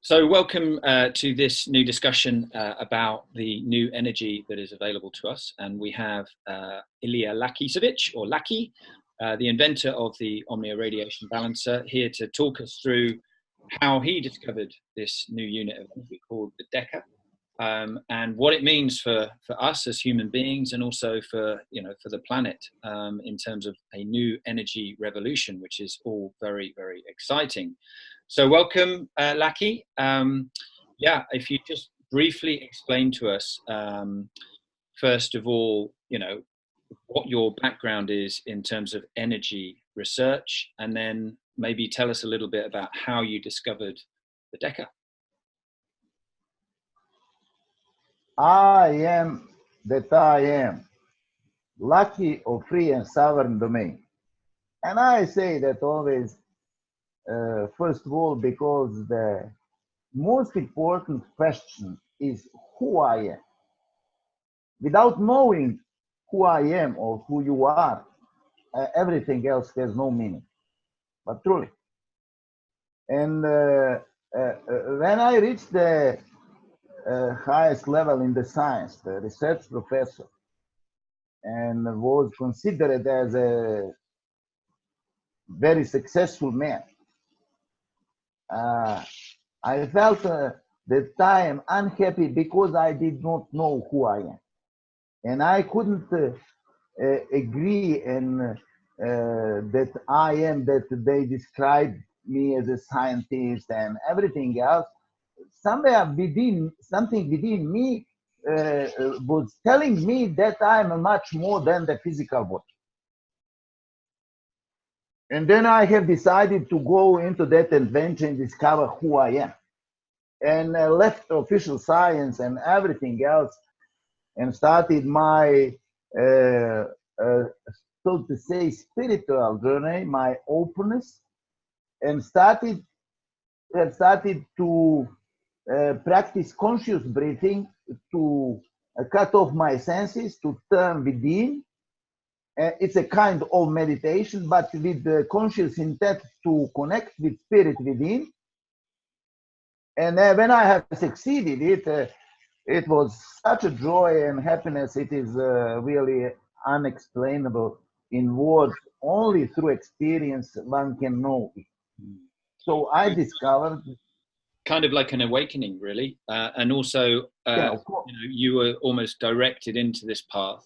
So welcome to this new discussion about the new energy that is available to us. And we have Ilya Laki, or Laki, the inventor of the Omnia radiation balancer, here to talk us through how he discovered this new unit of energy called the Deca, and what it means for us as human beings, and also for the planet in terms of a new energy revolution, which is all very, very exciting. So welcome, Laki. Yeah, if you just briefly explain to us, first of all, what your background is in terms of energy research, and then maybe tell us a little bit about how you discovered the Deca. I am that I am, lucky of free and sovereign domain. And I say that always, first of all, because the most important question is who I am. Without knowing who I am or who you are, everything else has no meaning, but truly. And when I reached the highest level in the science, the research professor, and was considered as a very successful man, I felt that I am unhappy because I did not know who I am. And I couldn't agree and that I am that they described me as a scientist and everything else. Somewhere within, something within me was telling me that I'm much more than the physical body. And then I have decided to go into that adventure and discover who I am. And left official science and everything else and started my, so to say, spiritual journey, my openness, and started to practice conscious breathing, to cut off my senses, to turn within. It's a kind of meditation, but with the conscious intent to connect with spirit within. And when I have succeeded, it was such a joy and happiness. It is really unexplainable in words. Only through experience one can know it. So I discovered, kind of like an awakening, really, and also you were almost directed into this path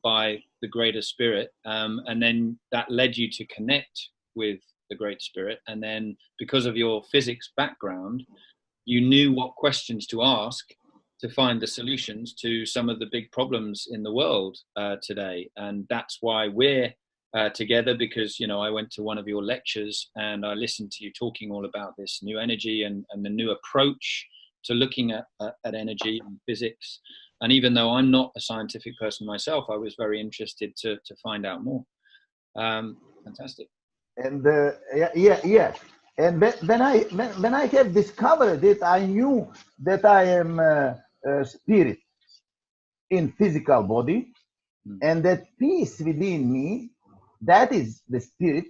by the greater spirit, and then that led you to connect with the great spirit, and then because of your physics background, you knew what questions to ask to find the solutions to some of the big problems in the world today. And that's why we're together, because I went to one of your lectures and I listened to you talking all about this new energy and the new approach to looking at energy and physics. And even though I'm not a scientific person myself, I was very interested to find out more. Fantastic. And yeah. And when I have discovered it, I knew that I am a spirit in physical body, and that peace within me, that is the spirit.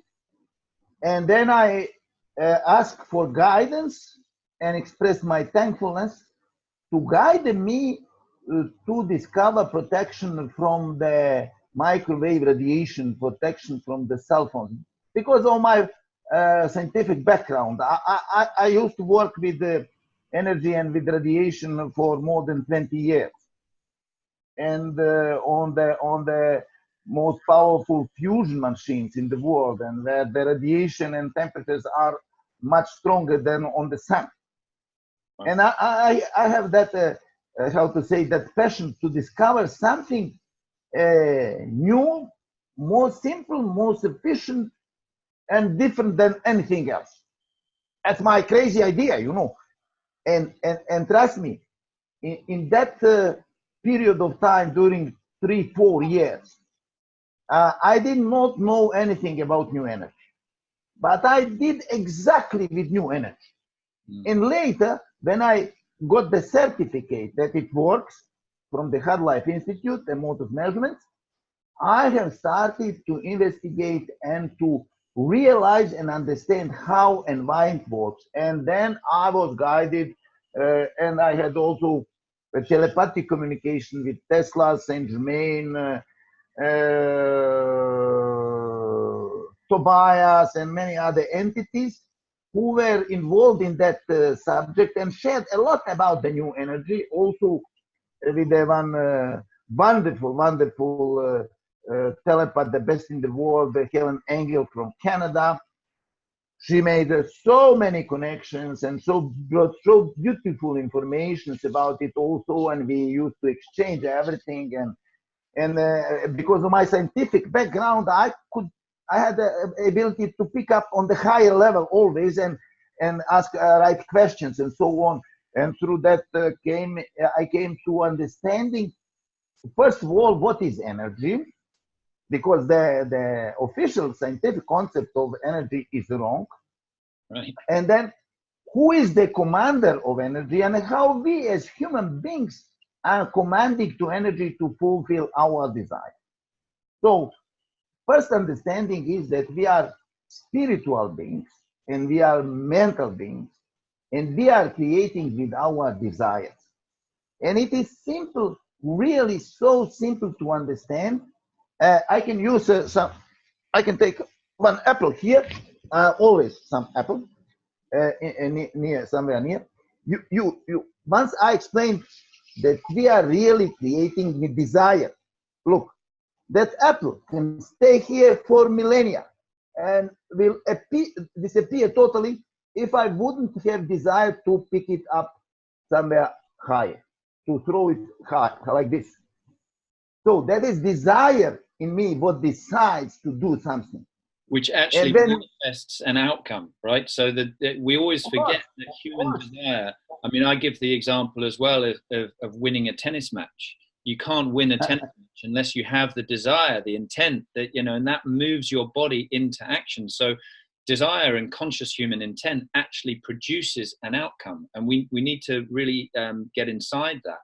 And then I ask for guidance and express my thankfulness to guide me to discover protection from the microwave radiation, protection from the cell phone. Because of my scientific background, I used to work with energy and with radiation for more than 20 years. And on the most powerful fusion machines in the world, and where the radiation and temperatures are much stronger than on the sun. Wow. And I have that, how to say, that passion to discover something new, more simple, more sufficient, and different than anything else. That's my crazy idea, And trust me, in that period of time, during 3-4 years, I did not know anything about new energy, but I did exactly with new energy. And later, when I got the certificate that it works from the Hard Life Institute, the mode of measurements, I have started to investigate and to realize and understand how and why it works. And then I was guided, and I had also a telepathic communication with Tesla, Saint Germain, Tobias, and many other entities who were involved in that subject and shared a lot about the new energy. Also, with one wonderful telepath, the best in the world, Helen Engel from Canada. She made so many connections and brought so beautiful information about it also, and we used to exchange everything. And because of my scientific background, I had the ability to pick up on the higher level always and ask right questions and so on. And through that I came to understanding, first of all, what is energy, because the official scientific concept of energy is wrong. Right. And then who is the commander of energy, and how we as human beings are commanding to energy to fulfill our desire. So first understanding is that we are spiritual beings and we are mental beings, and we are creating with our desires. And it is simple, really so simple to understand. I can use I can take one apple here, always some apple, somewhere near. Once I explained that we are really creating with desire. Look, that apple can stay here for millennia and will disappear totally if I wouldn't have desire to pick it up somewhere higher, to throw it high, like this. So that is desire in me, what decides to do something. Which actually manifests an outcome, right? So that we always forget that human desire. I mean, I give the example as well of winning a tennis match. You can't win a tennis match unless you have the desire, the intent, that, you know, and that moves your body into action. So desire and conscious human intent actually produces an outcome, and we need to really get inside that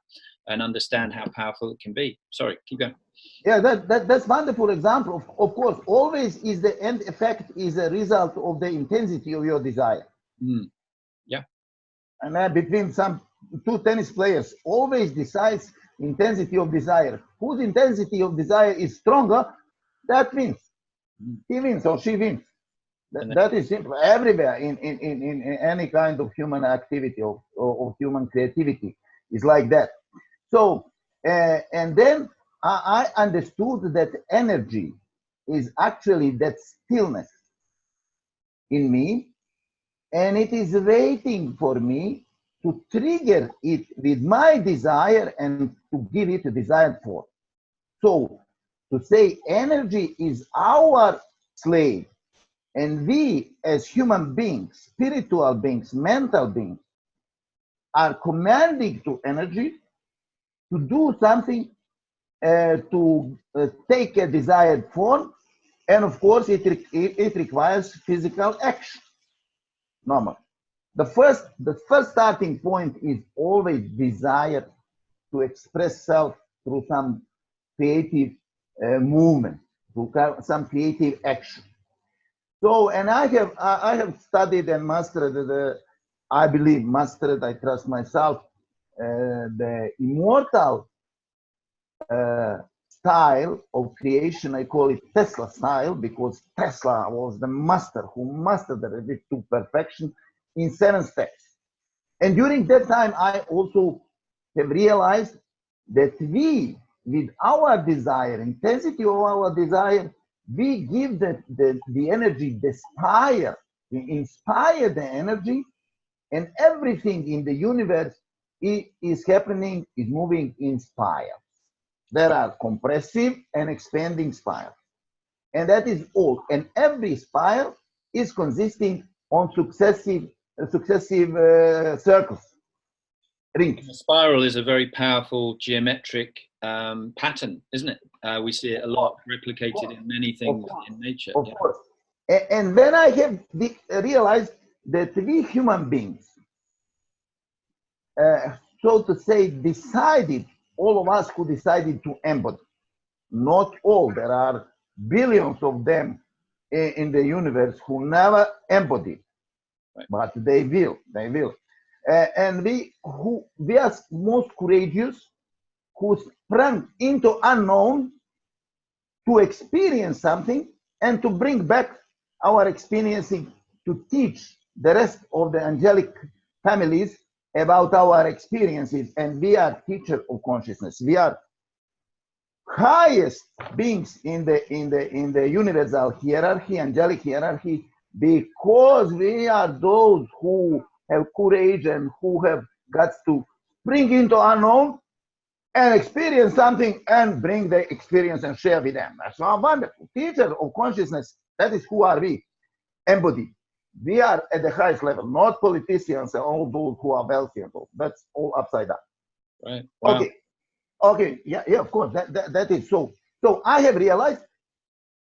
and understand how powerful it can be. Sorry, keep going. Yeah, that's wonderful example. Of course, always is the end effect is a result of the intensity of your desire. Yeah. And between some two tennis players, always decides intensity of desire. Whose intensity of desire is stronger, that wins. He wins or she wins. That is simple. Everywhere in any kind of human activity or human creativity is like that. So, and then I understood that energy is actually that stillness in me, and it is waiting for me to trigger it with my desire and to give it a desired form. So, to say energy is our slave, and we as human beings, spiritual beings, mental beings, are commanding to energy to do something, to take a desired form, and of course it requires physical action. Normal. The first starting point is always desire to express self through some creative movement, through some creative action. So, and I have studied and mastered I believe mastered, I trust myself, the immortal style of creation. I call it Tesla style because Tesla was the master who mastered it to perfection in 7 steps. And during that time, I also have realized that we, with our desire, intensity of our desire, we give the energy, we inspire the energy, and everything in the universe is happening, is moving in spirals. There are compressive and expanding spirals. And that is all. And every spiral is consisting on successive circles, rings. A spiral is a very powerful geometric pattern, isn't it? We see it a lot replicated in many things in nature. Of course. And then I have realized that we human beings, so to say, decided, all of us who decided to embody, not all, there are billions of them in the universe who never embody, Right. but they will. And we are most courageous, who sprang into unknown to experience something and to bring back our experiencing to teach the rest of the angelic families about our experiences. And we are teacher of consciousness. We are highest beings in the universal hierarchy, angelic hierarchy, because we are those who have courage and who have guts to bring into unknown and experience something and bring the experience and share with them. That's so wonderful. Teacher of consciousness, that is who are we, embodied. We are at the highest level, not politicians and all those who are wealthy and all. That's all upside down. Right. Wow. Okay, yeah, of course, that is so. So I have realized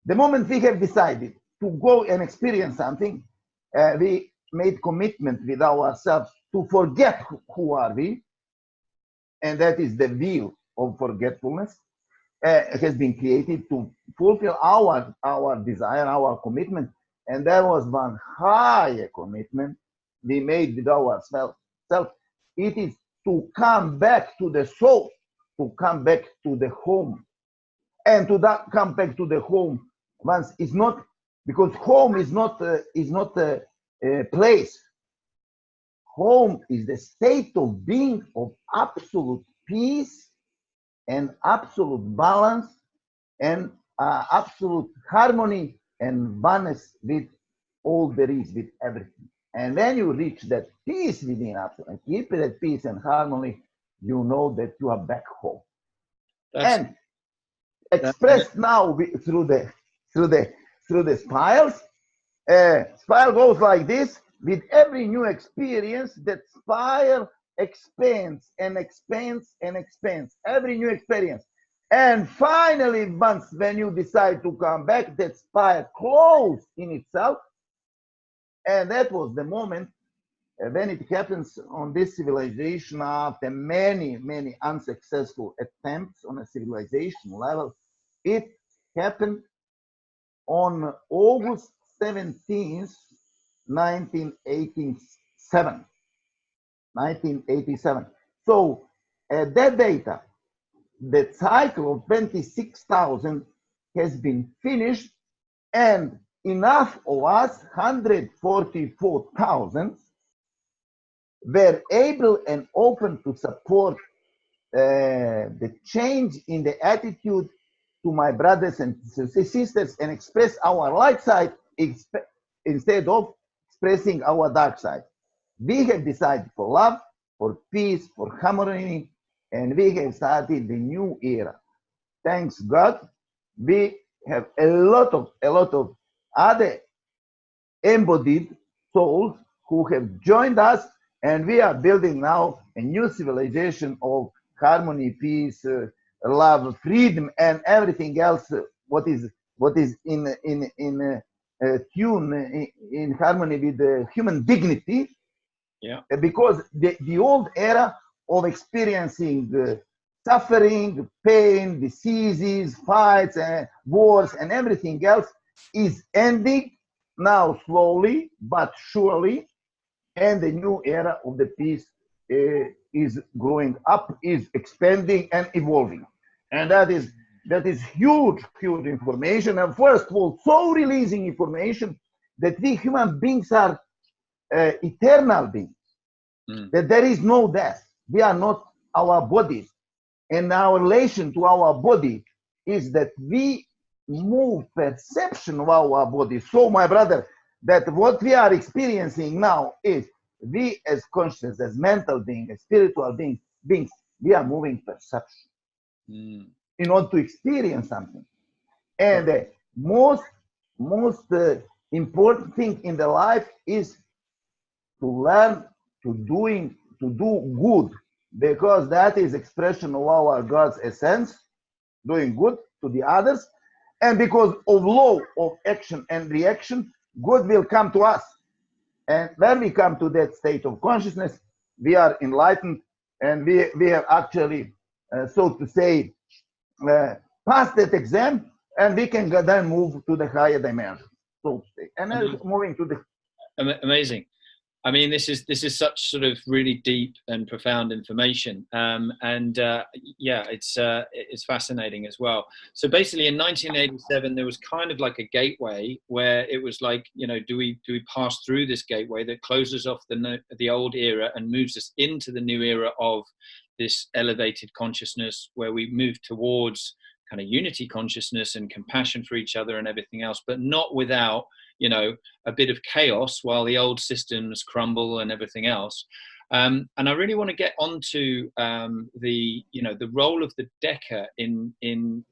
the moment we have decided to go and experience something, we made commitment with ourselves to forget who are we, and that is the wheel of forgetfulness has been created to fulfill our desire, our commitment, and there was one higher commitment we made with ourselves. It is to come back to the soul, to come back to the home, and to that come back to the home once is not, because home is not a place. Home is the state of being of absolute peace and absolute balance and absolute harmony and oneness with all there is, with everything. And when you reach that peace within absolute, keep that peace and harmony, you know that you are back home. And expressed now through the spirals. Spiral goes like this. With every new experience, that spiral expands and expands and expands. Every new experience. And finally, once when you decide to come back, that spiral closes in itself. And that was the moment when it happens on this civilization after many, many unsuccessful attempts on a civilization level. It happened on August 17th, 1987. So at that data, the cycle of 26,000 has been finished, and enough of us, 144,000, were able and open to support the change in the attitude to my brothers and sisters and express our light side instead of expressing our dark side. We have decided for love, for peace, for harmony, and we have started the new era. Thanks God, we have a lot of other embodied souls who have joined us, and we are building now a new civilization of harmony, peace, love, freedom, and everything else. What is in tune, in harmony with the human dignity? Yeah. Because the old era of experiencing suffering, pain, diseases, fights, wars, and everything else is ending now, slowly but surely, and the new era of the peace is growing up, is expanding and evolving. And that is huge information. And first of all, so releasing information that we human beings are eternal beings, that there is no death. We are not our bodies. And our relation to our body is that we move perception of our body. So, my brother, that what we are experiencing now is we as conscious, as mental beings, as spiritual beings, we are moving perception in order to experience something. And the most important thing in the life is to learn to do good, because that is expression of our God's essence, doing good to the others. And because of law of action and reaction, good will come to us. And when we come to that state of consciousness, we are enlightened, and we have actually, so to say, passed that exam, and we can then move to the higher dimension. so to say. And then moving to the amazing. I mean, this is such sort of really deep and profound information, yeah, it's fascinating as well. So basically, in 1987, there was kind of like a gateway where it was like, you know, do we pass through this gateway that closes off the old era and moves us into the new era of this elevated consciousness, where we move towards kind of unity consciousness and compassion for each other and everything else, but not without, you know, a bit of chaos while the old systems crumble and everything else. And I really want to get onto the role of the Deca in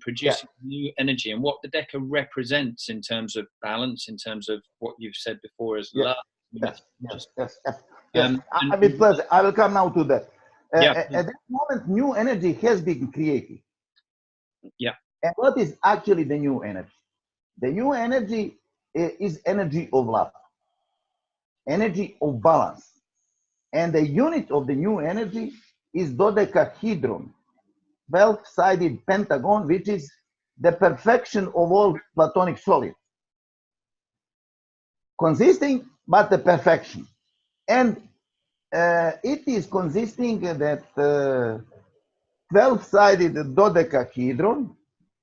producing new energy, and what the Deca represents in terms of balance, in terms of what you've said before as love. Yes. I mean, pleasure. I will come now to that. At that moment, new energy has been created. Yeah. And what is actually the new energy? The new energy is energy of love, energy of balance. And the unit of the new energy is dodecahedron, 12-sided pentagon, which is the perfection of all Platonic solids. Consisting, but the perfection. And it is consisting that 12-sided dodecahedron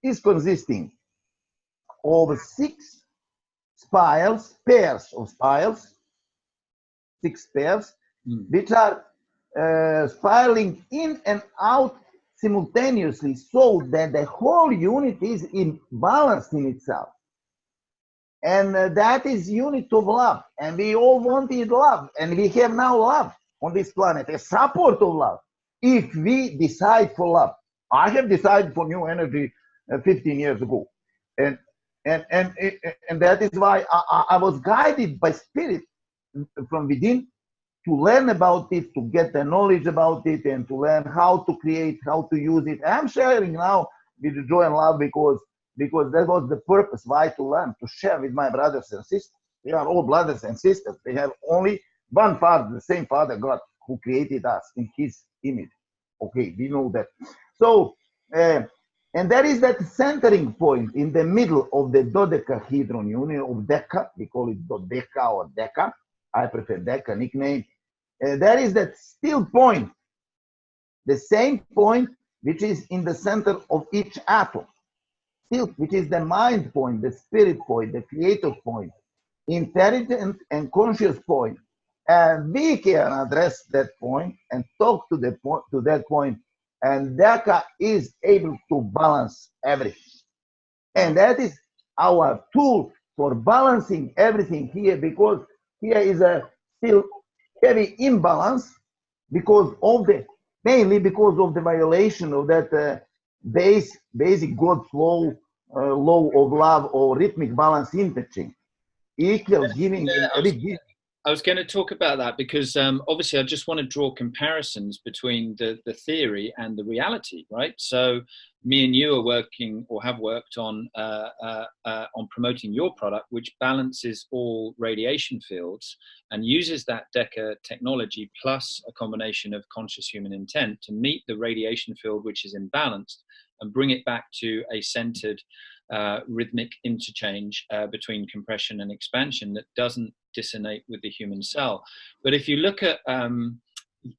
is consisting of 6 spirals, pairs of spirals, 6 pairs, which are spiraling in and out simultaneously, so that the whole unit is in balance in itself. And that is unit of love. And we all wanted love. And we have now love on this planet, a support of love, if we decide for love. I have decided for new energy 15 years ago. And that is why I was guided by spirit from within to learn about it, to get the knowledge about it, and to learn how to create, how to use it. I'm sharing now with joy and love because that was the purpose. Why? To learn, to share with my brothers and sisters. We are all brothers and sisters. They have only one Father, the same Father, God, who created us in His image. Okay, we know that. So, and there is that centering point in the middle of the dodecahedron unit of Deca. We call it dodeca or Deca. I prefer Deca nickname. There is that still point, the same point which is in the center of each atom. Still, which is the mind point, the spirit point, the creative point, intelligent and conscious point. And we can address that point and talk to that point. And Deca is able to balance everything. And that is our tool for balancing everything here, because here is a still heavy imbalance mainly because of the violation of that basic God flow, law of love, or rhythmic balance interchange. Equal giving and receiving. I was going to talk about that because obviously I just want to draw comparisons between the theory and the reality, right? So me and you are working, or have worked on promoting your product, which balances all radiation fields and uses that Deca technology plus a combination of conscious human intent to meet the radiation field which is imbalanced and bring it back to a centered rhythmic interchange between compression and expansion that doesn't dissonate with the human cell. But if you look at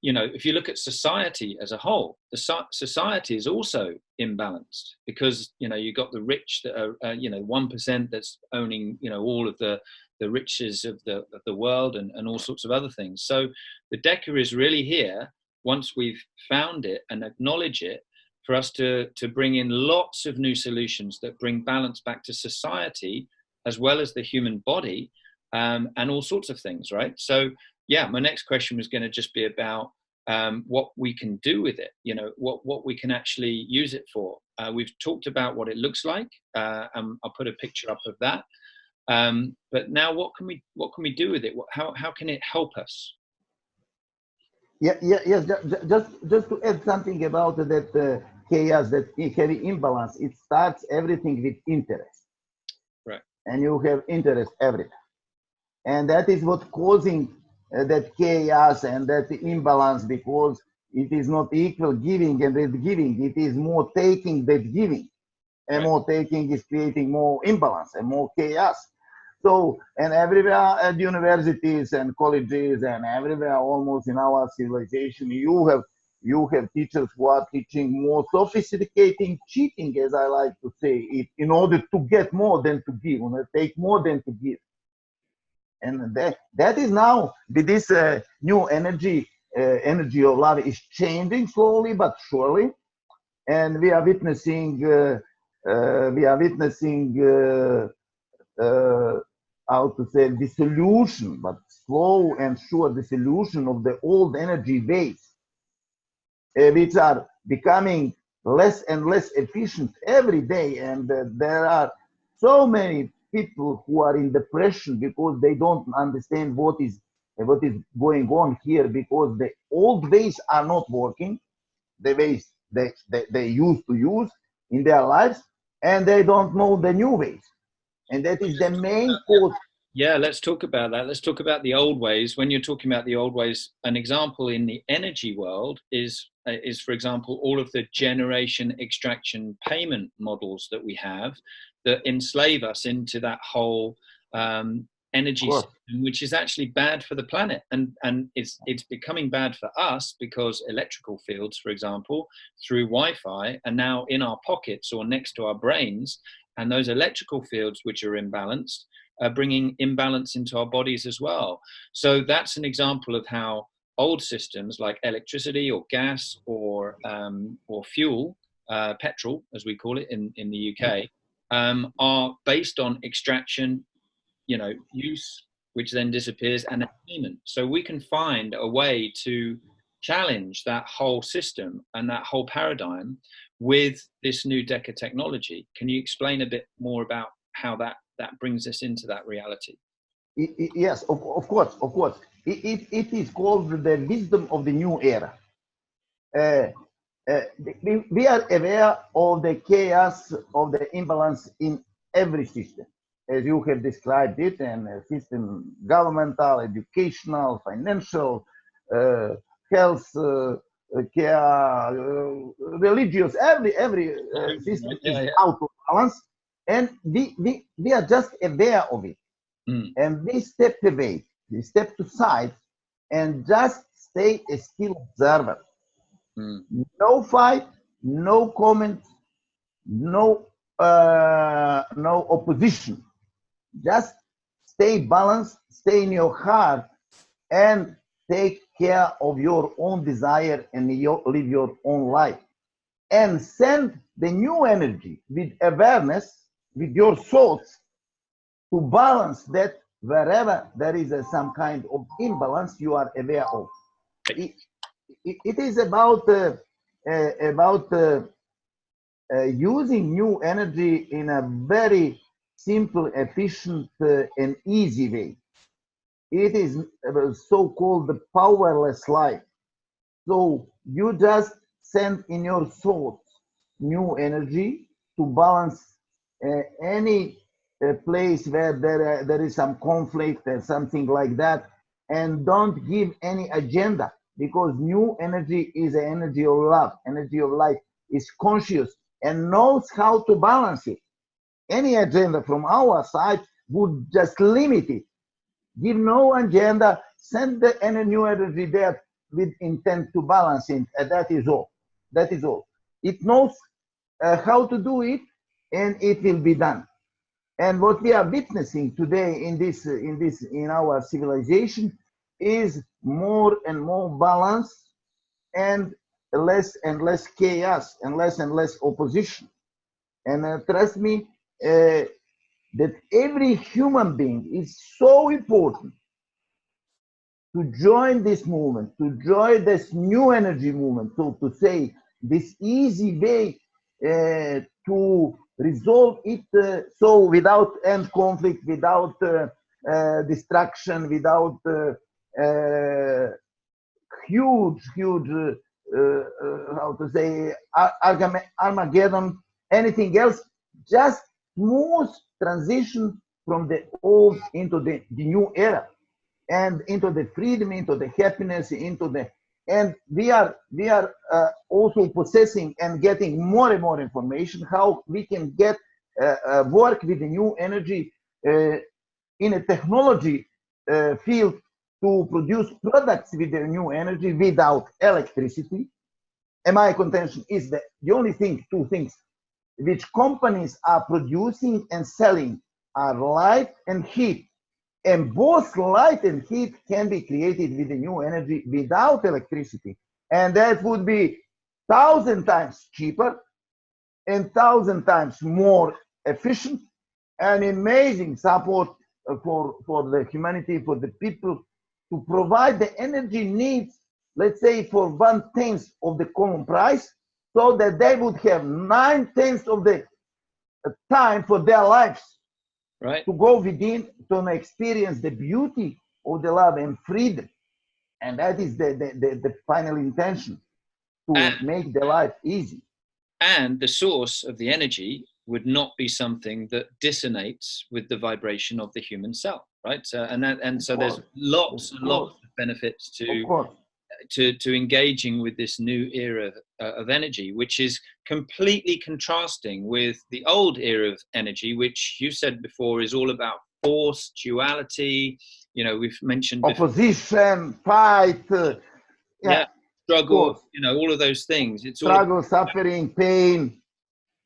if you look at society as a whole, the society is also imbalanced, because you've got the rich that are 1% that's owning all of the riches of the world and all sorts of other things. So the Deca is really here, once we've found it and acknowledge it, for us to bring in lots of new solutions that bring balance back to society as well as the human body, and all sorts of things, right? So yeah, my next question was going to just be about what we can do with it, what we can actually use it for. We've talked about what it looks like, and I'll put a picture up of that. But now what can we do with it? How can it help us? Yes. Just to add something about that chaos, that heavy imbalance. It starts everything with interest, right? And you have interest everything, and that is what causing that chaos and that imbalance, because it is not equal giving and giving. It is more taking than giving, and more taking is creating more imbalance and more chaos. So, and everywhere at universities and colleges and everywhere almost in our civilization, you have teachers who are teaching more sophisticated cheating, as I like to say, it, in order to get more than to give, take more than to give. And that is now with this new energy, energy of love is changing slowly but surely, and we are witnessing how to say dissolution, but slow and sure dissolution of the old energy ways, which are becoming less and less efficient every day. And there are so many people who are in depression because they don't understand what is going on here, because the old ways are not working, the ways they used to use in their lives, and they don't know the new ways. And that is the main cause. Yeah, let's talk about that. Let's talk about the old ways. When you're talking about the old ways, an example in the energy world is, for example, all of the generation extraction payment models that we have that enslave us into that whole energy system, which is actually bad for the planet. And it's becoming bad for us because electrical fields, for example, through Wi-Fi are now in our pockets or next to our brains. And those electrical fields, which are imbalanced, are bringing imbalance into our bodies as well. So that's an example of how old systems like electricity or gas or fuel, petrol, as we call it in the UK, are based on extraction, use, which then disappears, and payment. So we can find a way to challenge that whole system and that whole paradigm with this new Deca technology. Can you explain a bit more about how that brings us into that reality? Yes, of course. It is called the wisdom of the new era. We are aware of the chaos, of the imbalance in every system, as you have described it, and system, governmental, educational, financial, health, care, religious, every system is out of balance, and we are just aware of it. And we step away, we step aside, and just stay a still observer. No fight, no comment, no opposition. Just stay balanced, stay in your heart, and take care of your own desire and live your own life. And send the new energy with awareness, with your thoughts, to balance that wherever there is some kind of imbalance you are aware of. It is about using new energy in a very simple, efficient, and easy way. It is so-called the powerless life. So you just send in your thoughts new energy to balance any place where there is some conflict and something like that, and don't give any agenda, because new energy is an energy of love, energy of life, is conscious and knows how to balance it. Any agenda from our side would just limit it. Give no agenda, send the new energy there with intent to balance it, and that is all. That is all. It knows how to do it, and it will be done. And what we are witnessing today in our civilization is more and more balance, and less chaos, and less opposition. And trust me, that every human being is so important to join this movement, to join this new energy movement, so to say, this easy way to resolve it, so without end conflict, without destruction, without huge, how to say, Armageddon, anything else, just smooth transition from the old into the new era, and into the freedom, into the happiness, into the, and we are also possessing and getting more and more information how we can get work with the new energy in a technology field to produce products with the new energy without electricity. And my contention is that the only thing, two things, which companies are producing and selling are light and heat. And both light and heat can be created with the new energy without electricity. And that would be 1,000 times cheaper and 1,000 times more efficient, and amazing support for the humanity, for the people, to provide the energy needs, let's say, for 1/10 of the common price, so that they would have 9/10 of the time for their lives, right, to go within, to experience the beauty of the love and freedom. And that is the final intention, to make the life easy. And the source of the energy would not be something that dissonates with the vibration of the human self, right? So there's lots and lots of benefits to engaging with this new era of energy, which is completely contrasting with the old era of energy, which you said before is all about force, duality. You know, we've mentioned opposition, fight, struggle, you know, all of those things. It's struggle, suffering, pain.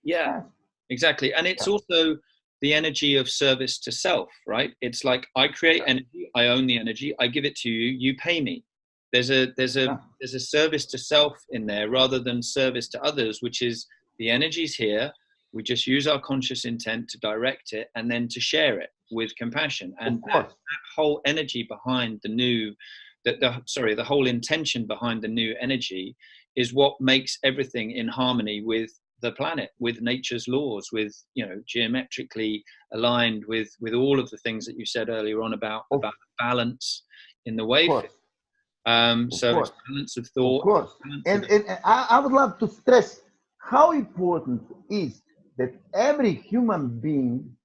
Yeah, exactly. And it's also the energy of service to self, right? It's like, I create energy, I own the energy, I give it to you, you pay me. There's a service to self in there rather than service to others, which is the energy's here. We just use our conscious intent to direct it and then to share it with compassion. And that whole energy behind the new, the whole intention behind the new energy is what makes everything in harmony with the planet, with nature's laws, with, you know, geometrically aligned with all of the things that you said earlier on about balance in the wave. So it's balance of thought. Of course. And I would love to stress how important it is that every human being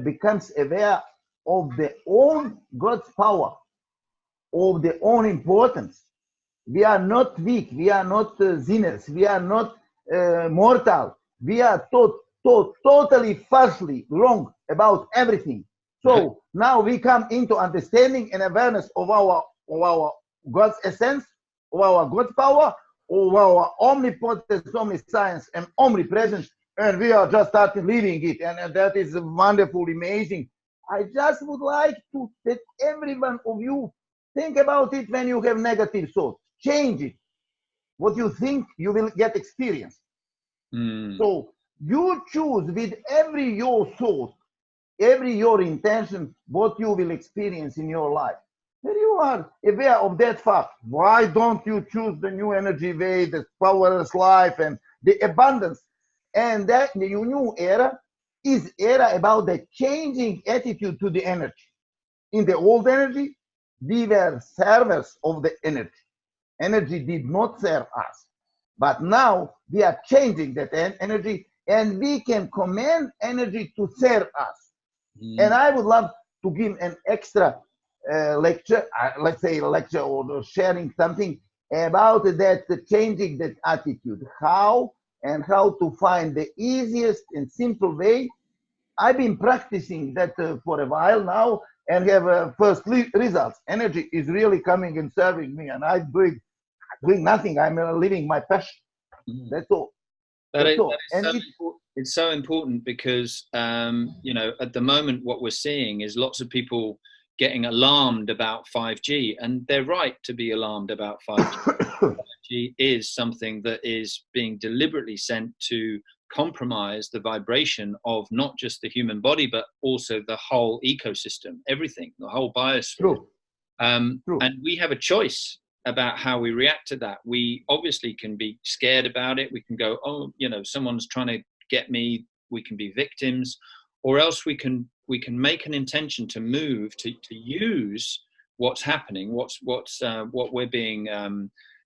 becomes aware of their own God's power, of their own importance. We are not weak, we are not sinners, we are not mortal. We are totally falsely wrong about everything. So now we come into understanding and awareness of our God's essence, of our God's power, of our omnipotence, omniscience, and omnipresence, and we are just starting living it, and that is wonderful, amazing. I just would like to that every one of you think about it when you have negative thoughts. Change it. What you think, you will get experience. So you choose with every your thought, every your intention, what you will experience in your life. When you are aware of that fact, why don't you choose the new energy way, the powerless life, and the abundance? And that the new era is era about the changing attitude to the energy. In the old energy, we were servers of the energy. Energy did not serve us. But now we are changing that energy, and we can command energy to serve us. And I would love to give an extra lecture, let's say a lecture or sharing something about that, changing that attitude, how to find the easiest and simple way. I've been practicing that for a while now and have first results. Energy is really coming and serving me, and I'm doing nothing. I'm living my passion. That's all. It's so important because, you know, at the moment, what we're seeing is lots of people getting alarmed about 5G, and they're right to be alarmed about 5G. 5G is something that is being deliberately sent to compromise the vibration of not just the human body, but also the whole ecosystem, everything, the whole biosphere. And we have a choice about how we react to that. We obviously can be scared about it. We can go, oh, you know, someone's trying to get me. We can be victims, or else we can make an intention to move to use what's happening, what we're being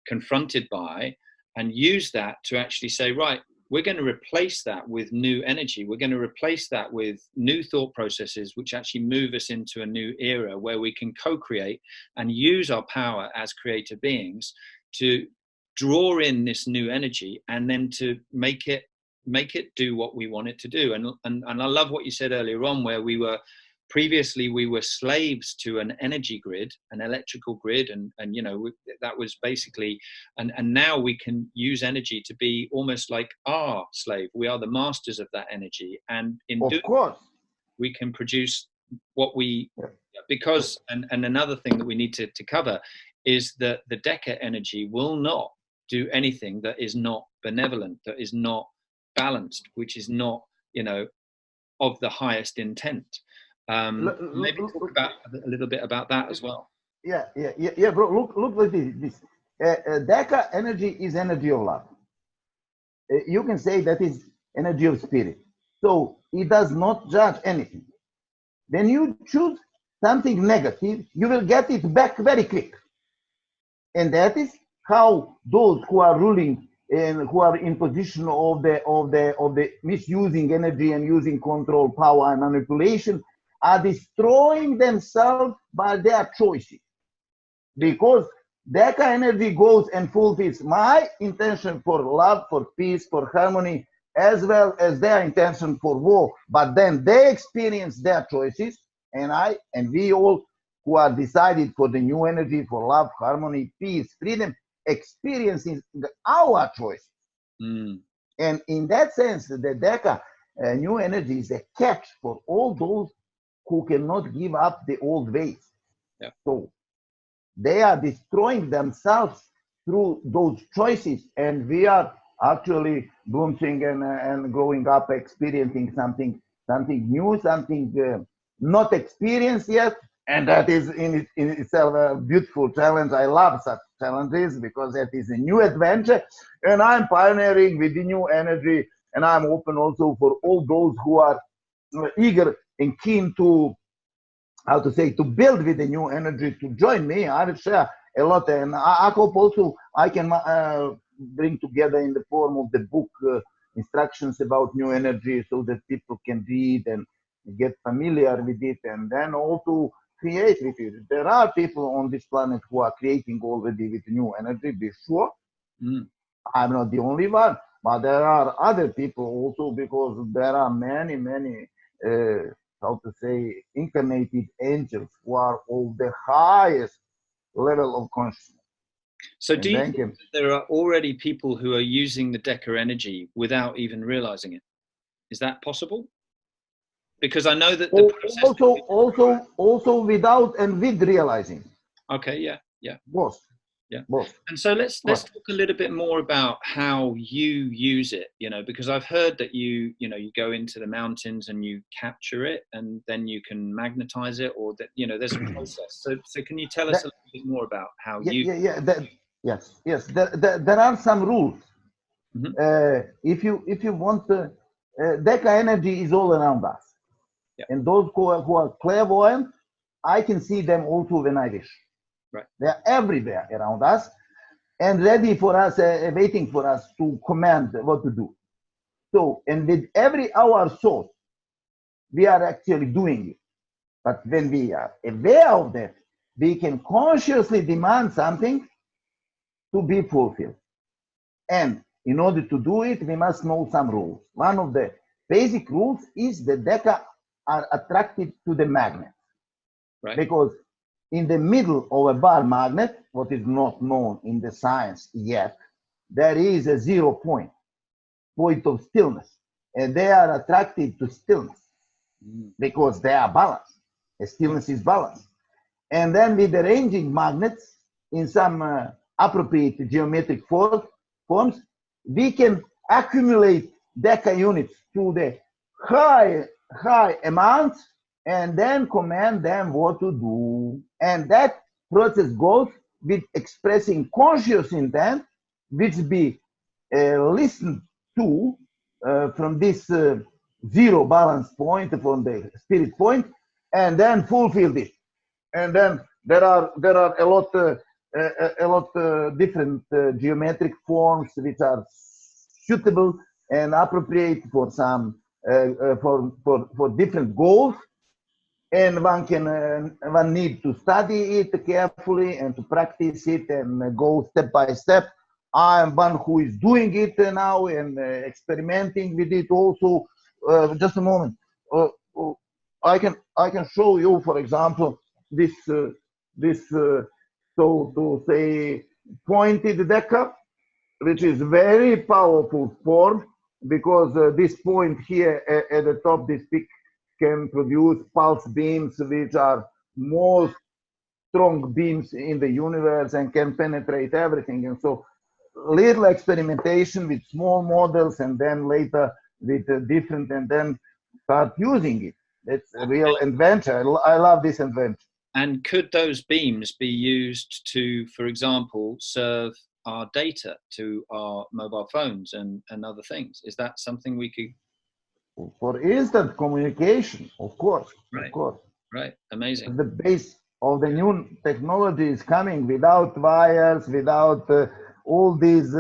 confronted by, and use that to actually say, right, we're going to replace that with new energy. We're going to replace that with new thought processes, which actually move us into a new era where we can co-create and use our power as creative beings to draw in this new energy and then to make it do what we want it to do. And I love what you said earlier on, where we were previously we were slaves to an energy grid, an electrical grid, and you know, that was basically, and now we can use energy to be almost like our slave. We are the masters of that energy, and in Of doing course. we can produce what we, because, and another thing that we need to cover is that the Deca energy will not do anything that is not benevolent, that is not balanced, which is not, you know, of the highest intent. Maybe talk about a little bit about that as well. Yeah, bro. Look like this. Deca energy is energy of love. You can say that is energy of spirit. So it does not judge anything. When you choose something negative, you will get it back very quick. And that is how those who are ruling and who are in position of the misusing energy and using control, power, and manipulation are destroying themselves by their choices. Because Deca energy goes and fulfills my intention for love, for peace, for harmony, as well as their intention for war. But then they experience their choices, and we all who are decided for the new energy, for love, harmony, peace, freedom, experiencing our choices. And in that sense, the Deca new energy is a catch for all those who cannot give up the old ways. So they are destroying themselves through those choices, and we are actually blooming and growing up, experiencing something new, something not experienced yet, and that is in itself a beautiful challenge. I love such challenges because that is a new adventure, and I'm pioneering with the new energy, and I'm open also for all those who are eager and keen to, how to say, to build with the new energy, to join me. I will share a lot, and I hope also I can bring together in the form of the book instructions about new energy so that people can read and get familiar with it, and then also create with it. There are people on this planet who are creating already with new energy, be sure. I'm not the only one, but there are other people also, because there are many, how to say, incarnated angels who are of the highest level of consciousness. So do you think that there are already people who are using the Deca energy without even realizing it? Is that possible? Because I know that the process also without and with realizing. Okay, yeah. Both. Yeah. Both. And so let's talk a little bit more about how you use it, you know, because I've heard that you go into the mountains and you capture it and then you can magnetize it, or that, you know, there's a process. So can you tell us a little bit more about how you... Yes. There are some rules. If you want, Deca energy is all around us. And those who are clairvoyant, I can see them also when I wish. Right. They are everywhere around us and ready for us, waiting for us to command what to do. So, and with every hour thought, we are actually doing it. But when we are aware of that, we can consciously demand something to be fulfilled. And in order to do it, we must know some rules. One of the basic rules is that Deca are attracted to the magnet. Right. Because in the middle of a bar magnet, what is not known in the science yet, there is a 0 point of stillness. And they are attracted to stillness because they are balanced. A stillness is balanced. And then with arranging magnets in some appropriate geometric forms, we can accumulate Deca units to the high amounts and then command them what to do. And that process goes with expressing conscious intent, which be listened to from this 0 balance point, from the spirit point, and then fulfilled it. And then there are a lot different geometric forms which are suitable and appropriate for some for different goals, and one need to study it carefully and to practice it and go step by step. I am one who is doing it now and experimenting with it also. Just a moment. I can show you, for example, this so to say pointed deca, which is very powerful form because this point here at the top, this peak can produce pulse beams, which are most strong beams in the universe and can penetrate everything. And so little experimentation with small models and then later with different and then start using it. It's a real adventure. I love this adventure. And could those beams be used to, for example, serve our data to our mobile phones and other things? Is that something we could? For instant communication, of course, Right. of course. Right, amazing. The base of the new technology is coming without wires, without all these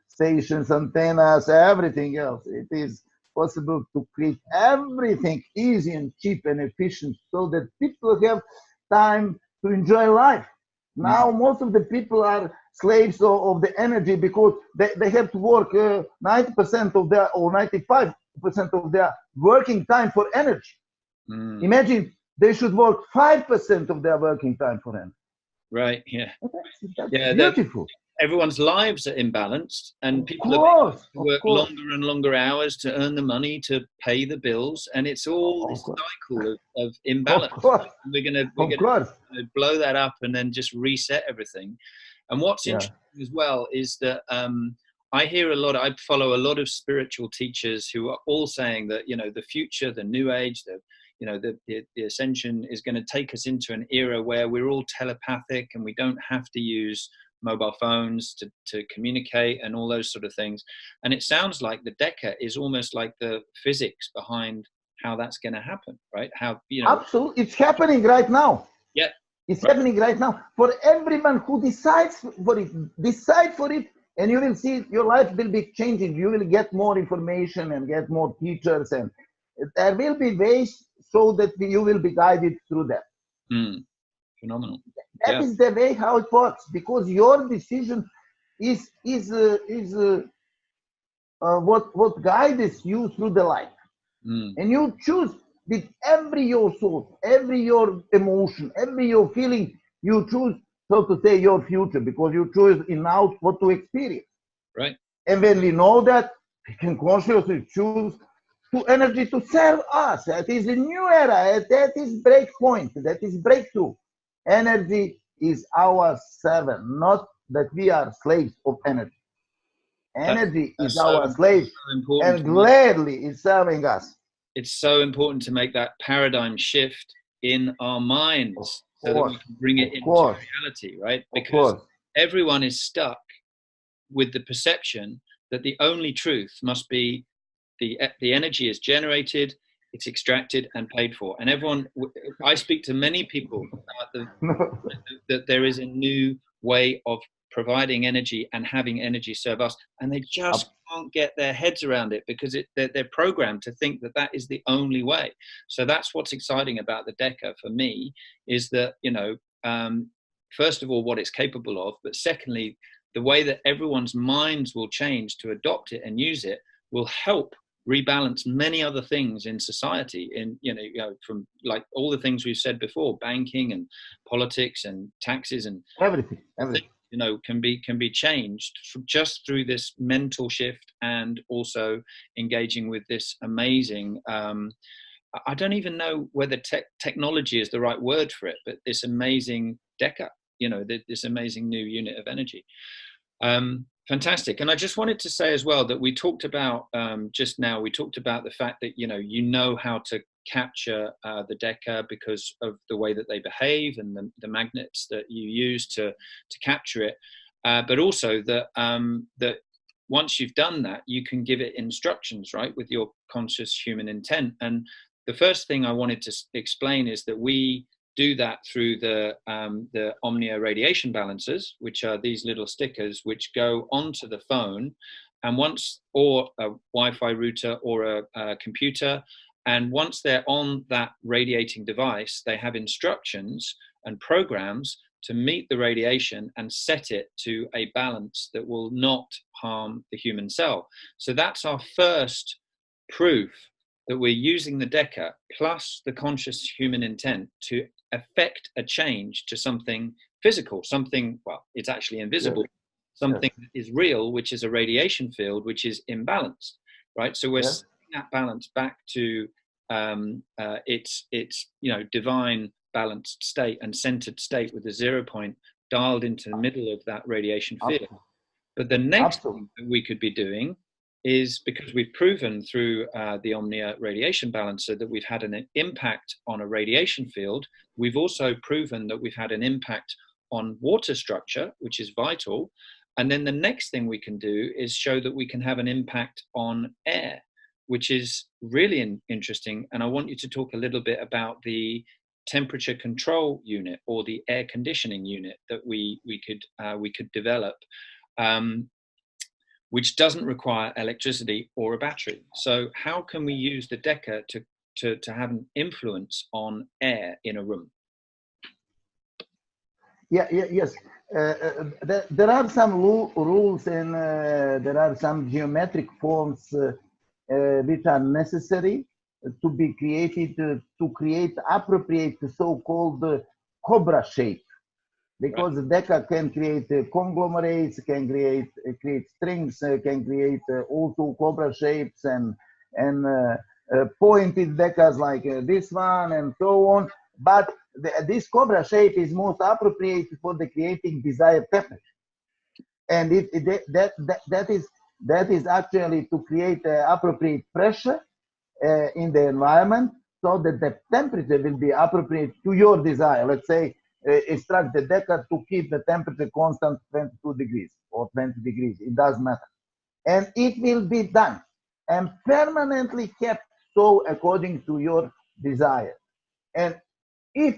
stations, antennas, everything else. It is possible to create everything easy and cheap and efficient so that people have time to enjoy life. Now, most of the people are slaves of the energy because they have to work 90% of their or 95% of their working time for energy. Imagine they should work 5% of their working time for energy. Right, yeah. That's beautiful. Everyone's lives are imbalanced and people are work longer and longer hours to earn the money to pay the bills, and it's all this cycle of imbalance. We're gonna blow that up and then just reset everything. And what's interesting as well is that I follow a lot of spiritual teachers who are all saying that, you know, the future, the new age, the ascension is going to take us into an era where we're all telepathic and we don't have to use mobile phones to communicate and all those sort of things. And it sounds like the Deca is almost like the physics behind how that's going to happen, right? How, you know, absolutely, it's happening right now. Yeah, it's happening right now for everyone who decides for it. Decide for it, and you will see your life will be changing. You will get more information and get more teachers, and there will be ways so that you will be guided through that. Phenomenal. That is the way how it works, because your decision is what guides you through the life, and you choose with every your soul, every your emotion, every your feeling. You choose, so to say, your future, because you choose in now what to experience. Right. And when we know that, we can consciously choose to energy to serve us. That is a new era. That is breakpoint. That is breakthrough. Energy is our servant, not that we are slaves of energy. Energy is our slave, and gladly is serving us. It's so important to make that paradigm shift in our minds so that we can bring it into reality, right? Because everyone is stuck with the perception that the only truth must be the energy is generated, it's extracted and paid for. And everyone, I speak to many people about that there is a new way of providing energy and having energy serve us, and they just can't get their heads around it because they're programmed to think that is the only way. So that's what's exciting about the Deca for me, is that, you know, first of all, what it's capable of, but secondly, the way that everyone's minds will change to adopt it and use it will help rebalance many other things in society, in you know from like all the things we've said before, banking and politics and taxes and everything you know can be changed just through this mental shift, and also engaging with this amazing I don't even know whether technology is the right word for it, but this amazing Deca, you know, this amazing new unit of energy. Fantastic. And I just wanted to say as well that we talked about just now, we talked about the fact that, you know how to capture the Deca because of the way that they behave and the magnets that you use to capture it. But also that, that once you've done that, you can give it instructions, right, with your conscious human intent. And the first thing I wanted to explain is that we do that through the Omnia radiation balancers, which are these little stickers which go onto the phone, and or a Wi-Fi router or a computer, and once they're on that radiating device, they have instructions and programs to meet the radiation and set it to a balance that will not harm the human cell. So that's our first proof that we're using the Deca plus the conscious human intent to affect a change to something physical, something, well, it's actually invisible, something that is real, which is a radiation field, which is imbalanced, right? So we're setting that balance back to its divine balanced state and centered state with the 0 point dialed into the middle of that radiation field. But the next thing that we could be doing is, because we've proven through the Omnia radiation balancer that we've had an impact on a radiation field, we've also proven that we've had an impact on water structure, which is vital. And then the next thing we can do is show that we can have an impact on air, which is really interesting. And I want you to talk a little bit about the temperature control unit or the air conditioning unit that we could develop, which doesn't require electricity or a battery. So how can we use the Deca to have an influence on air in a room? Yes. There are some rules and there are some geometric forms which are necessary to be created to create appropriate so-called cobra shape. Because the Deca can create conglomerates, can create strings, can create also cobra shapes and pointed Decas like this one and so on. But this cobra shape is most appropriate for the creating desired temperature, and that is actually to create appropriate pressure in the environment, so that the temperature will be appropriate to your desire. Let's say instruct the Deca to keep the temperature constant 22 degrees or 20 degrees, it doesn't matter. And it will be done and permanently kept so according to your desire. And if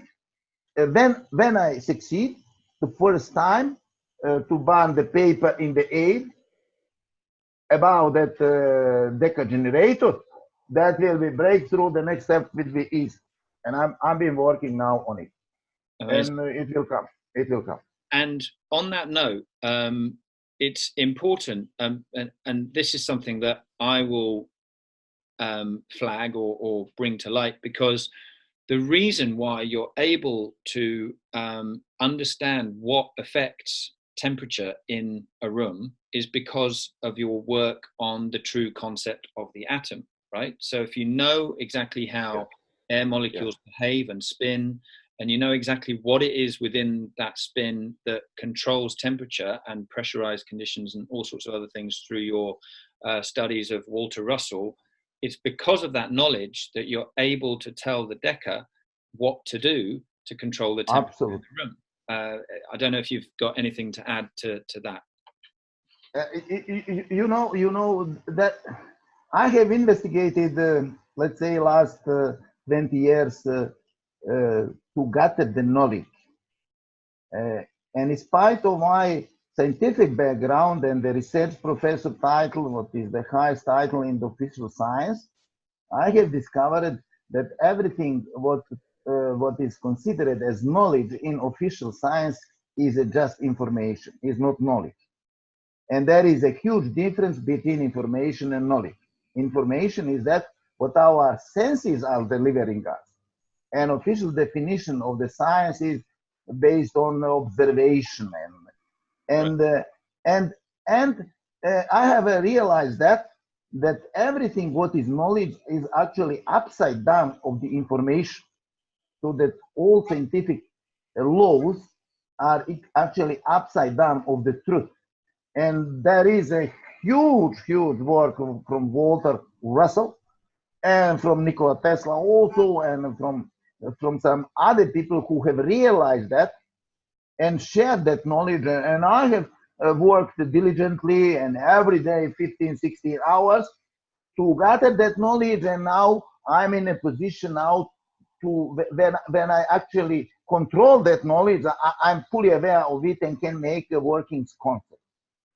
when I succeed the first time to burn the paper in the air about that Deca generator, that will be breakthrough. The next step will be easy. And I've been working now on it. Amazing. And it will come. It will come. And on that note, it's important, and this is something that I will flag or bring to light, because the reason why you're able to understand what affects temperature in a room is because of your work on the true concept of the atom, right? So if you know exactly how air molecules behave and spin, and you know exactly what it is within that spin that controls temperature and pressurized conditions and all sorts of other things through your studies of Walter Russell, it's because of that knowledge that you're able to tell the Deca what to do to control the temperature in the room. I don't know if you've got anything to add to that. You know that I have investigated, let's say, last 20 years to gather the knowledge. And in spite of my scientific background and the research professor title, what is the highest title in the official science, I have discovered that everything what is considered as knowledge in official science is just information, is not knowledge. And there is a huge difference between information and knowledge. Information is that what our senses are delivering us. An official definition of the science is based on observation, and I have realized that everything what is knowledge is actually upside down of the information, so that all scientific laws are actually upside down of the truth. And there is a huge work from Walter Russell and from Nikola Tesla also, and from some other people who have realized that and shared that knowledge. And I have worked diligently and every day 15, 16 hours to gather that knowledge. And now I'm in a position now to, when I actually control that knowledge, I'm fully aware of it and can make a working concept.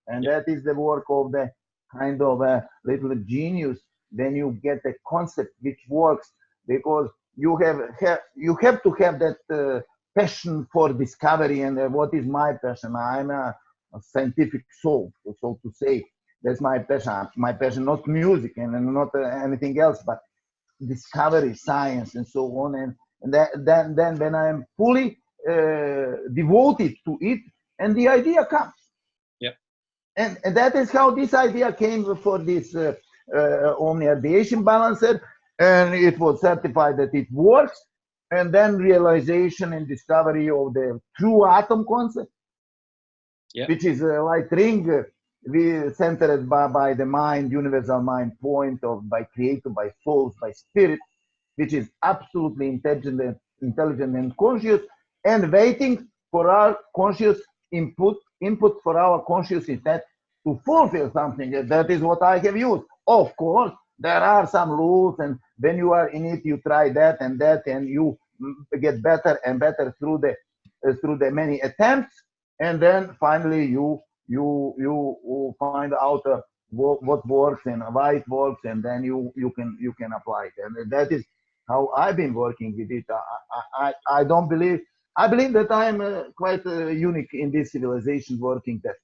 And that is the work of the kind of a little genius. Then you get a concept which works, because you have to have that passion for discovery. And what is my passion? I'm a scientific soul, so to say. That's my passion. My passion, not music and not anything else, but discovery, science, and so on. And then when I am fully devoted to it, and the idea comes. Yeah. And that is how this idea came for this Omnia radiation balancer, and it was certified that it works. And then realization and discovery of the true atom concept, which is a light ring, we centered by the mind, universal mind point of by creator, by souls, by spirit, which is absolutely intelligent and conscious, and waiting for our conscious input for our conscious intent to fulfill something. That is what I have used. Of course, there are some rules, and when you are in it, you try that, and you get better and better through the many attempts, and then finally you find out what works and why it works, and then you can apply it. And that is how I've been working with it. I believe that I'm quite unique in this civilization working that way.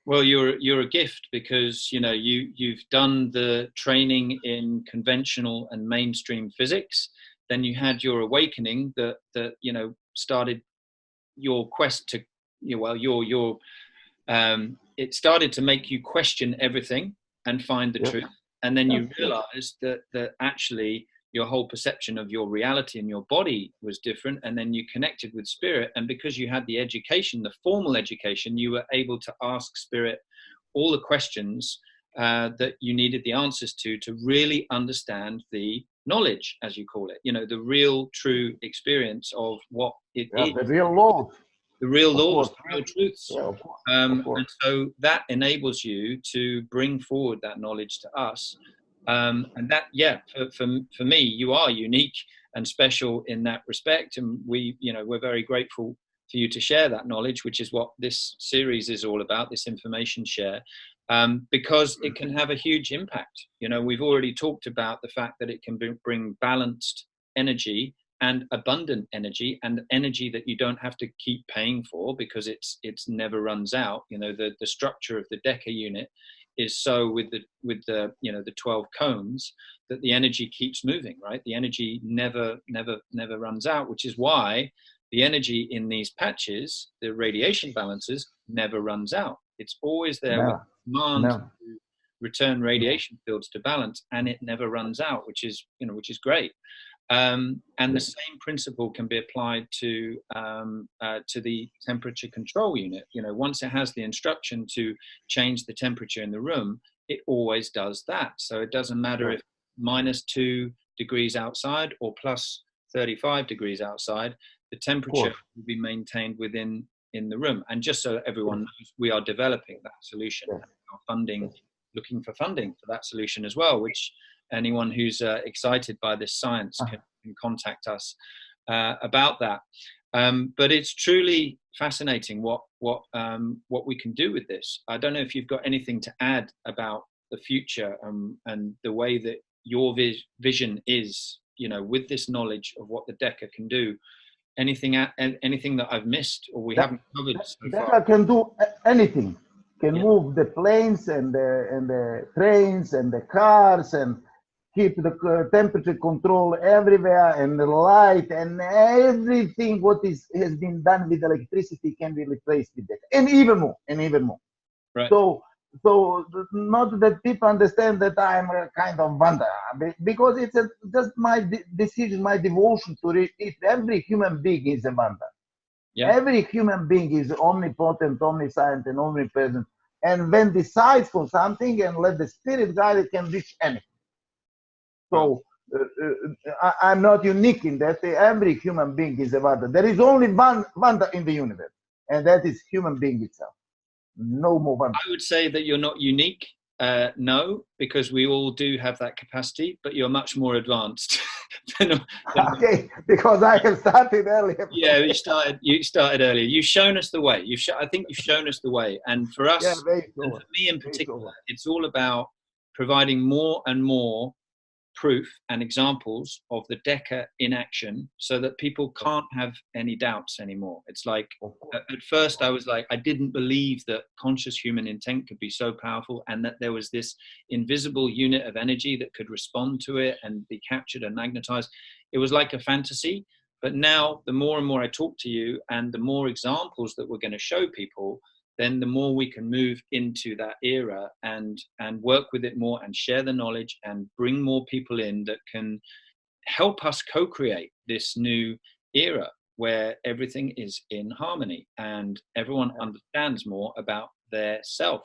Well, you're a gift, because you've done the training in conventional and mainstream physics. Then you had your awakening that started your quest to it started to make you question everything and find the truth. And then you realized that actually your whole perception of your reality and your body was different, and then you connected with spirit, and because you had the education, the formal education, you were able to ask spirit all the questions that you needed the answers to really understand the knowledge, as you call it, the real true experience of what it is, the real law, the real laws, the real truths. Of course. And so that enables you to bring forward that knowledge to us. And that, for me, you are unique and special in that respect. And we're very grateful for you to share that knowledge, which is what this series is all about, this information share, because it can have a huge impact. We've already talked about the fact that it can bring balanced energy and abundant energy, and energy that you don't have to keep paying for, because it's never runs out. The structure of the Deca unit is so with the 12 cones that the energy keeps moving, right? The energy never runs out, which is why the energy in these patches, the radiation balancers, never runs out. It's always there with demand to return radiation fields to balance, and it never runs out, which is great. And the same principle can be applied to the temperature control unit. Once it has the instruction to change the temperature in the room, it always does that. So it doesn't matter if -2 degrees outside or +35 degrees outside, the temperature will be maintained in the room. And just so everyone knows, we are developing that solution. Our looking for funding for that solution as well, which anyone who's excited by this science can contact us about that. But it's truly fascinating what we can do with this. I don't know if you've got anything to add about the future and the way that your vision is, with this knowledge of what the Deca can do. Anything that I've missed or we haven't covered so far? Deca can do anything. Can move the planes and the trains and the cars, and keep the temperature control everywhere, and the light, and everything what has been done with electricity can be replaced with Deca, and even more. Right. So not that people understand that I'm a kind of wanderer, because it's just my decision, my devotion to it. Every human being is a wanderer. Every human being is omnipotent, omniscient, and omnipresent. And when decides for something and let the spirit guide, it can reach anything. So I'm not unique in that. Every human being is a wanderer. There is only one wanderer in the universe, and that is human being itself. No more wanderer. I would say that you're not unique. No, because we all do have that capacity, but you're much more advanced. Okay, because I have started earlier. Yeah, you started earlier. You've shown us the way. I think you've shown us the way. And for us, and for me in particular, it's all about providing more and more proof and examples of the Deca in action so that people can't have any doubts anymore. It's like, at first I was like, I didn't believe that conscious human intent could be so powerful and that there was this invisible unit of energy that could respond to it and be captured and magnetized. It was like a fantasy. But now the more and more I talk to you and the more examples that we're going to show people, then the more we can move into that era and work with it more and share the knowledge and bring more people in that can help us co-create this new era where everything is in harmony and everyone understands more about their self,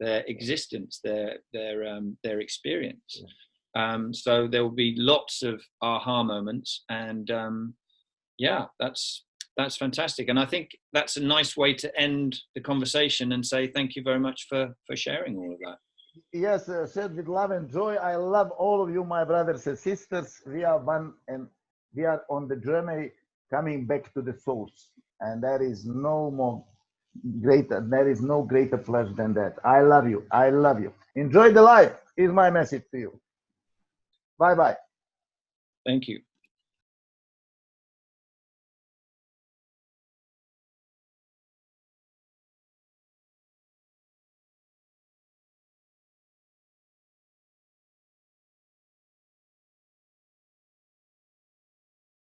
their existence, their experience. So there will be lots of aha moments, and yeah, that's fantastic. And I think that's a nice way to end the conversation and say thank you very much for sharing all of that. Yes, said with love and joy. I love all of you, my brothers and sisters. We are one, and we are on the journey coming back to the source. And there is no more greater, there is no greater pleasure than that. I love you. I love you. Enjoy the life is my message to you. Bye-bye. Thank you.